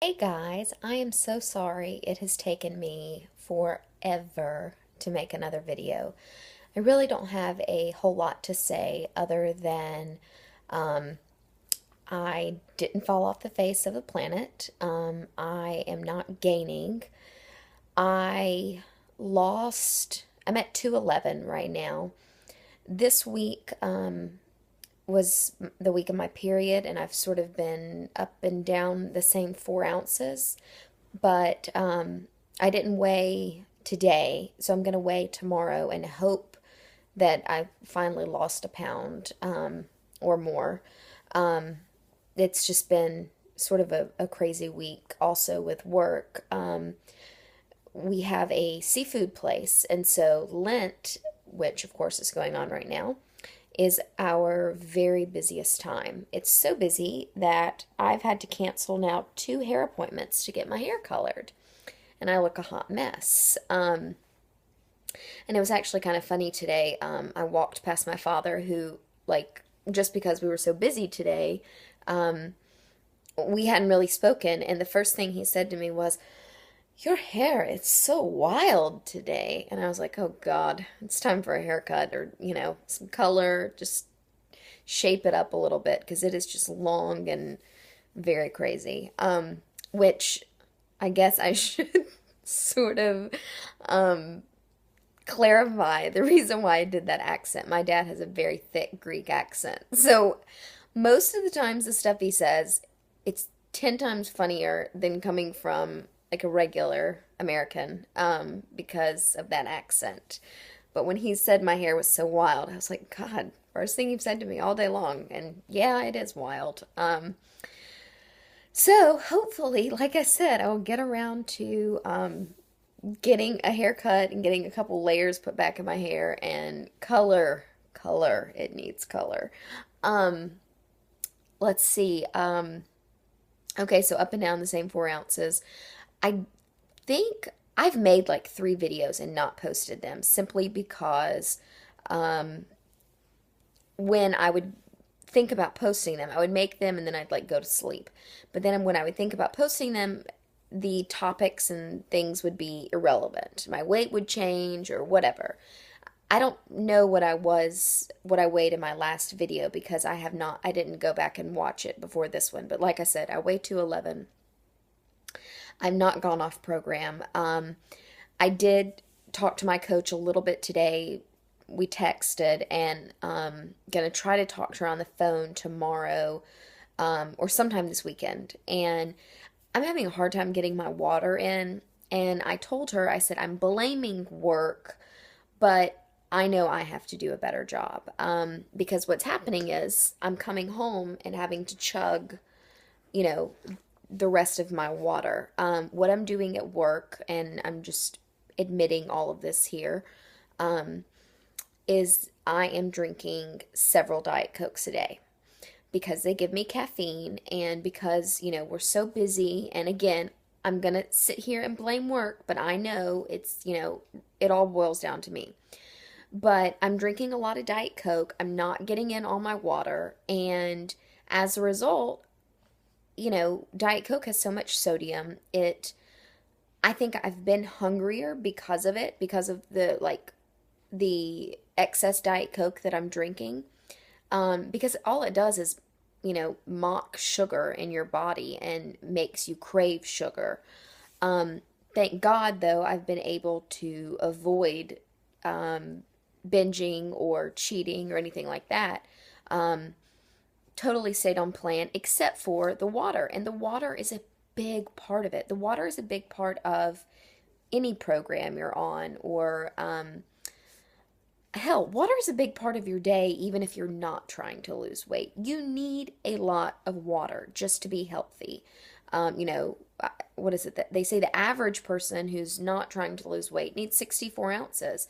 Hey guys, I am so sorry it has taken me forever to make another video. I really don't have a whole lot to say other than um, I didn't fall off the face of the planet. I am not gaining. I I'm at 211 right now. This week, was the week of my period, and I've sort of been up and down the same 4 ounces. But I didn't weigh today, so I'm going to weigh tomorrow and hope that I finally lost a pound or more. Um, it's just been sort of a crazy week also with work. We have a seafood place, and so Lent, which of course is going on right now, is our very busiest time. It's so busy that I've had to cancel now 2 hair appointments to get my hair colored, and I look a hot mess. And it was actually kind of funny today. I walked past my father, who, like, just because we were so busy today, um, we hadn't really spoken, and the first thing he said to me was, "Your hair, it's so wild today." And I was like, "Oh God, it's time for a haircut or, some color, just shape it up a little bit because it is just long and very crazy." Which I guess I should sort of um, clarify the reason why I did that accent. My dad has a very thick Greek accent. So most of the times the stuff he says, it's 10 times funnier than coming from like a regular American because of that accent. But when he said my hair was so wild, I was like, God, first thing you've said to me all day long. And yeah, it is wild. So hopefully, like I said, I will get around to getting a haircut and getting a couple layers put back in my hair and color. It needs color. Um, let's see. Okay, so up and down the same 4 ounces. I think I've made like 3 videos and not posted them simply because um, when I would think about posting them, I would make them and then I'd like go to sleep. But then when I would think about posting them, the topics and things would be irrelevant. My weight would change or whatever. I don't know what I weighed in my last video because I didn't go back and watch it before this one. But like I said, I weigh 211. I've not gone off program. I did talk to my coach a little bit today. We texted, and gonna try to talk to her on the phone tomorrow, or sometime this weekend. And I'm having a hard time getting my water in. And I told her, I said, I'm blaming work, but I know I have to do a better job. Because what's happening is I'm coming home and having to chug, you know, the rest of my water. What I'm doing at work, and I'm just admitting all of this here, is I am drinking several Diet Cokes a day because they give me caffeine and because, we're so busy. And again, I'm going to sit here and blame work, but I know it all boils down to me. But I'm drinking a lot of Diet Coke. I'm not getting in all my water. And as a result, Diet Coke has so much sodium. I think I've been hungrier because of it, because of the excess Diet Coke that I'm drinking. Because all it does is, mock sugar in your body and makes you crave sugar. Thank God, though, I've been able to avoid binging or cheating or anything like that. Totally stayed on plan, except for the water. And the water is a big part of it. The water is a big part of any program you're on, or hell, water is a big part of your day, even if you're not trying to lose weight. You need a lot of water just to be healthy. What is it that they say the average person who's not trying to lose weight needs 64 ounces?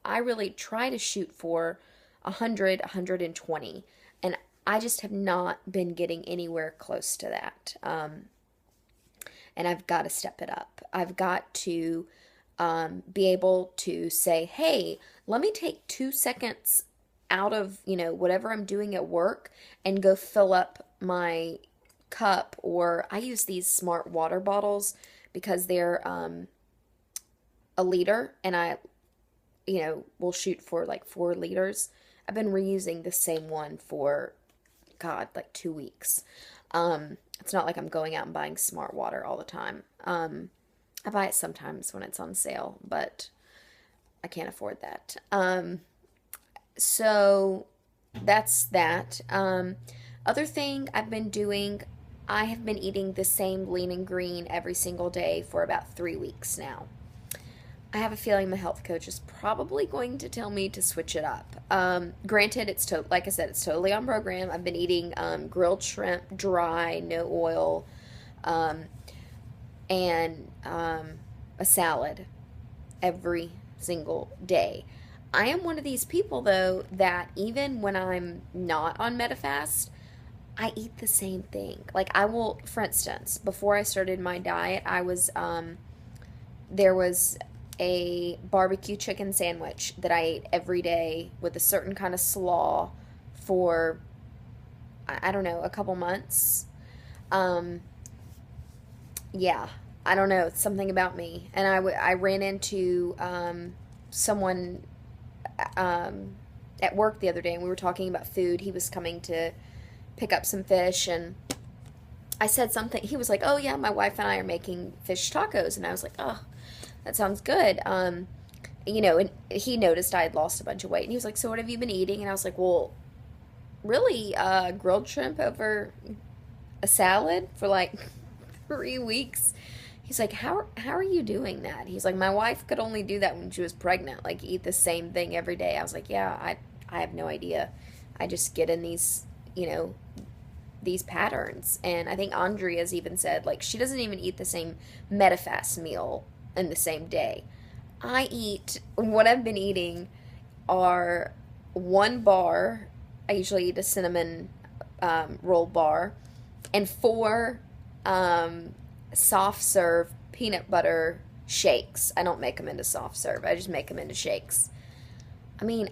I really try to shoot for 100, 120, and I just have not been getting anywhere close to that. And I've got to step it up. I've got to be able to say, hey, let me take 2 seconds out of, whatever I'm doing at work and go fill up my cup, or I use these smart water bottles because they're a liter, and I, will shoot for like 4 liters. I've been reusing the same one for, God, like 2 weeks. It's not like I'm going out and buying smart water all the time. I buy it sometimes when it's on sale, but I can't afford that. So that's that. Other thing I've been doing, I have been eating the same lean and green every single day for about 3 weeks now. I have a feeling my health coach is probably going to tell me to switch it up. Granted, like I said, it's totally on program. I've been eating grilled shrimp, dry, no oil, and a salad every single day. I am one of these people, though, that even when I'm not on Medifast, I eat the same thing. Like, I will, for instance, before I started my diet, there was a barbecue chicken sandwich that I ate every day with a certain kind of slaw for, I don't know, a couple months. Yeah, I don't know, it's something about me. And I ran into someone at work the other day, and we were talking about food. He was coming to pick up some fish, and I said something. He was like, "Oh yeah, my wife and I are making fish tacos," and I was like, "Oh, that sounds good." And he noticed I had lost a bunch of weight, and he was like, "So what have you been eating?" And I was like, "Well, really, grilled shrimp over a salad for like 3 weeks." He's like, how are you doing that? He's like, "My wife could only do that when she was pregnant, like eat the same thing every day." I was like, "Yeah, I have no idea. I just get in these patterns." And I think Andrea's even said, like, she doesn't even eat the same Medifast meal in the same day. What I've been eating are one bar. I usually eat a cinnamon roll bar, and 4 soft serve peanut butter shakes. I don't make them into soft serve. I just make them into shakes. I mean,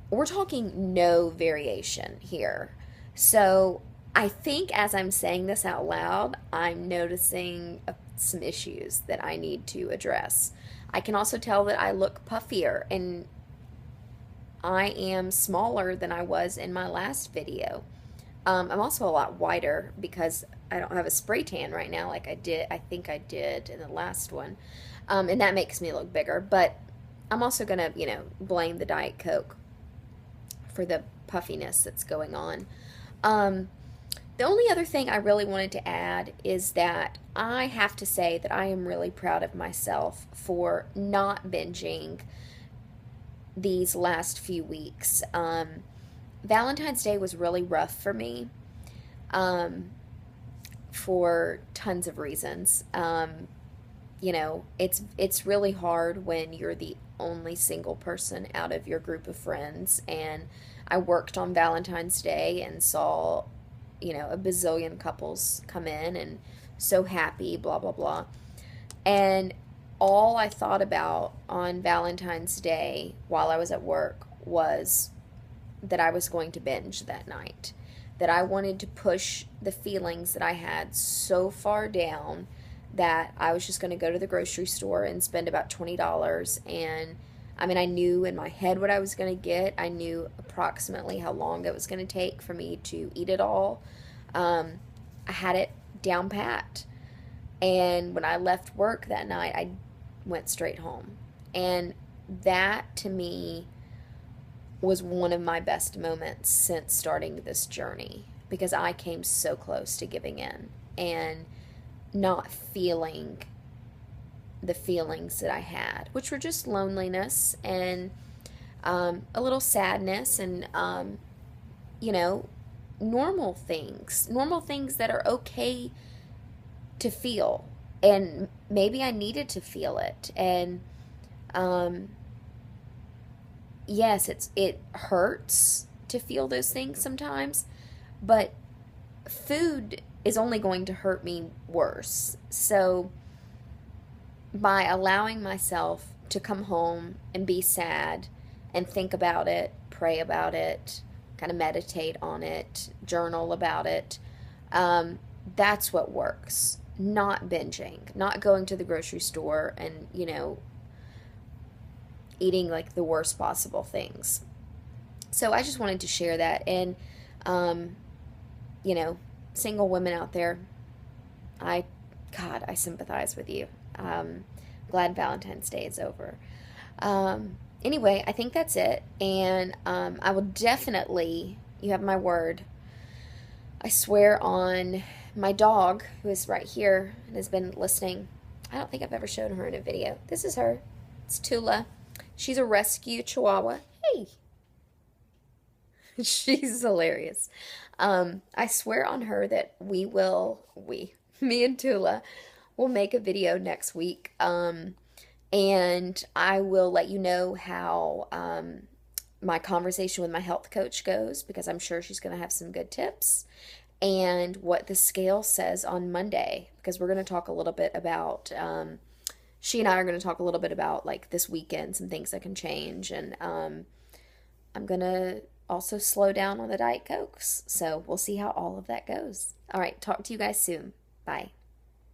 we're talking no variation here. So I think as I'm saying this out loud, I'm noticing some issues that I need to address. I can also tell that I look puffier, and I am smaller than I was in my last video. I'm also a lot whiter because I don't have a spray tan right now like I think I did in the last one. And that makes me look bigger. But I'm also going to, blame the Diet Coke for the puffiness that's going on. The only other thing I really wanted to add is that I have to say that I am really proud of myself for not binging these last few weeks. Valentine's Day was really rough for me, for tons of reasons. It's really hard when you're the only single person out of your group of friends, and I worked on Valentine's Day and saw, a bazillion couples come in and so happy, blah, blah, blah. And all I thought about on Valentine's Day while I was at work was that I was going to binge that night, that I wanted to push the feelings that I had so far down that I was just going to go to the grocery store and spend about $20. And I mean, I knew in my head what I was going to get. I knew approximately how long it was going to take for me to eat it all. I had it down pat. And when I left work that night, I went straight home. And that, to me, was one of my best moments since starting this journey, because I came so close to giving in and not feeling the feelings that I had, which were just loneliness and a little sadness and, normal things that are okay to feel. And maybe I needed to feel it. And, yes, it hurts to feel those things sometimes, but food is only going to hurt me worse. So by allowing myself to come home and be sad and think about it, pray about it, kind of meditate on it, journal about it, That's what works. Not binging, not going to the grocery store and, eating like the worst possible things. So I just wanted to share that. And, um, you know, single women out there, I, God, I sympathize with you. Glad Valentine's Day is over. Anyway, I think that's it. And I will definitely, you have my word, I swear on my dog, who is right here and has been listening. I don't think I've ever shown her in a video. This is her. It's Tula. She's a rescue Chihuahua. Hey, she's hilarious. I swear on her that me and Tula, will make a video next week. And I will let you know how my conversation with my health coach goes, because I'm sure she's going to have some good tips, and what the scale says on Monday, because we're going to talk a little bit about, she and I are going to talk a little bit about like this weekend, some things that can change. And I'm going to also slow down on the Diet Cokes. So we'll see how all of that goes. All right, talk to you guys soon. Bye.